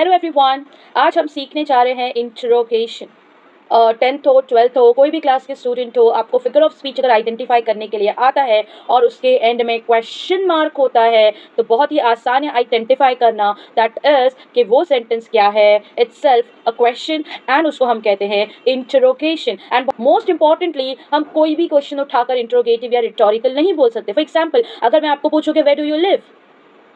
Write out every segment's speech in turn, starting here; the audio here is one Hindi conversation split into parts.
हेलो एवरीवन, आज हम सीखने जा रहे हैं इंट्रोगेशन। 10th हो 12th हो कोई भी क्लास के स्टूडेंट हो, आपको फिगर ऑफ स्पीच अगर आइडेंटिफाई करने के लिए आता है और उसके एंड में क्वेश्चन मार्क होता है तो बहुत ही आसान है आइडेंटिफाई करना दैट इज कि वो सेंटेंस क्या है, इटसेल्फ अ क्वेश्चन एंड उसको हम कहते हैं इंट्रोगेशन। एंड मोस्ट इंपॉर्टेंटली हम कोई भी क्वेश्चन उठाकर इंट्रोगेटिव या रिटोरिकल नहीं बोल सकते। फॉर एग्जाम्पल, अगर मैं आपको पूछूं कि where do you live,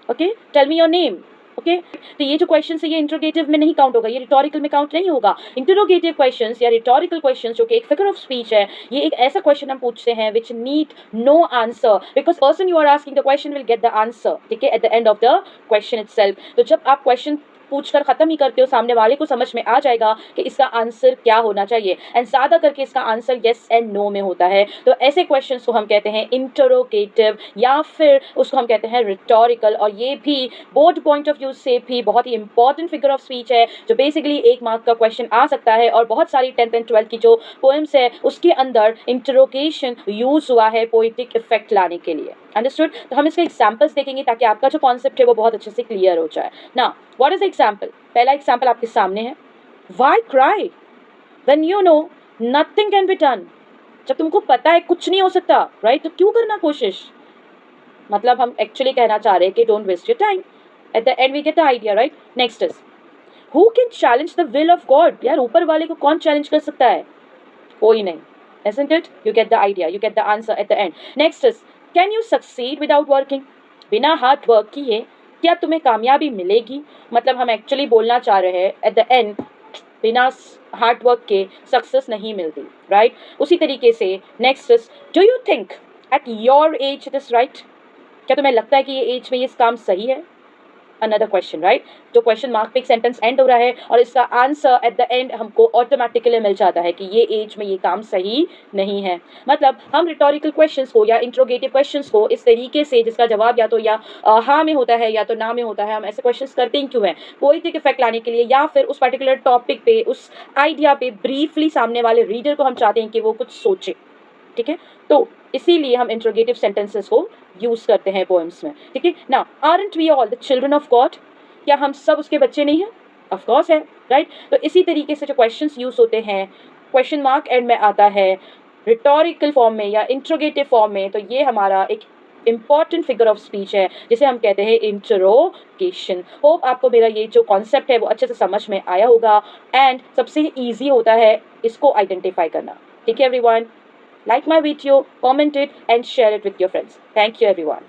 okay, tell me your name, okay, तो ये जो क्वेश्चन है ये इंट्रोगेटिव में नहीं काउंट होगा, ये रिटोरिकल में काउंट नहीं होगा। इंट्रोगेटिव क्वेश्चंस या रिटोरिकल क्वेश्चंस जो कि एक फिगर ऑफ स्पीच है, ये एक ऐसा क्वेश्चन हम पूछते हैं which need no answer because person you are asking the question will get the answer, ठीक है, at the end of the question itself. तो जब आप क्वेश्चन पूछकर खत्म ही करते हो, सामने वाले को समझ में आ जाएगा कि इसका आंसर क्या होना चाहिए, एंड ज्यादा करके इसका आंसर यस एंड नो में होता है। तो ऐसे क्वेश्चंस को हम कहते हैं इंटरोगेटिव या फिर उसको हम कहते हैं रिटोरिकल। और ये भी बोर्ड पॉइंट ऑफ व्यू से भी बहुत ही इंपॉर्टेंट फिगर ऑफ स्पीच है जो बेसिकली 1 मार्क का क्वेश्चन आ सकता है। और बहुत सारी 10th एंड 12th की जो पोएम्स है उसके अंदर इंटरोगेशन यूज हुआ है पोएटिक इफेक्ट लाने के लिए। अंडरस्टूड? तो हम इसके एग्जाम्पल्स देखेंगे ताकि आपका जो कॉन्सेप्ट है वो बहुत अच्छे से क्लियर हो जाए ना। What is example? पहला एग्जाम्पल आपके सामने है, why cry when you know nothing can be done. जब तुमको पता है कुछ नहीं हो सकता, राइट, तो क्यों करना कोशिश। मतलब हम एक्चुअली कहना चाह रहे हैं कि don't waste your time. At the end we get the idea, right. Next is who can challenge the will of God. यार, ऊपर वाले को कौन चैलेंज कर सकता है? कोई नहीं। Isn't it? You get the idea, you get the answer at the end. Next is, can you succeed without working? बिना हार्ड वर्क किए क्या तुम्हें कामयाबी मिलेगी? मतलब हम एक्चुअली बोलना चाह रहे हैं एट द एंड बिना हार्ड वर्क के सक्सेस नहीं मिलती, राइट। उसी तरीके से next is, do you think at your age it is right. क्या तुम्हें लगता है कि ये एज में ये काम सही है? Another question, right. जो क्वेश्चन मार्क पे एक सेंटेंस एंड हो रहा है और इसका आंसर एट द एंड हमको ऑटोमेटिकली मिल जाता है कि ये एज में ये काम सही नहीं है। मतलब हम रिटोरिकल क्वेश्चंस को या इंट्रोगेटिव क्वेश्चंस को इस तरीके से जिसका जवाब या तो या हाँ में होता है या तो ना में होता है, हम ऐसे क्वेश्चंस करते ही क्यों हैं? पोएटिक इफेक्ट लाने के लिए या फिर उस पर्टिकुलर टॉपिक पे, उस आइडिया पे ब्रीफली सामने वाले रीडर को हम चाहते हैं कि वो कुछ सोचे, ठीक है। तो इसीलिए हम इंट्रोगेटिव सेंटेंसेस को यूज करते हैं पोएम्स में, ठीक है ना। Aren't we all the children of God. क्या हम सब उसके बच्चे नहीं हैं? ऑफ कोर्स है, राइट। तो इसी तरीके से जो क्वेश्चंस यूज होते हैं, क्वेश्चन मार्क एंड में आता है रिटोरिकल फॉर्म में या इंट्रोगेटिव फॉर्म में, तो ये हमारा एक इंपॉर्टेंट फिगर ऑफ स्पीच है जिसे हम कहते हैं इंट्रोगेशन। होप आपको मेरा ये जो कॉन्सेप्ट है वो अच्छे से समझ में आया होगा एंड सबसे ईजी होता है इसको आइडेंटिफाई करना, ठीक है everyone. Like my video, comment it and share it with your friends. Thank you everyone.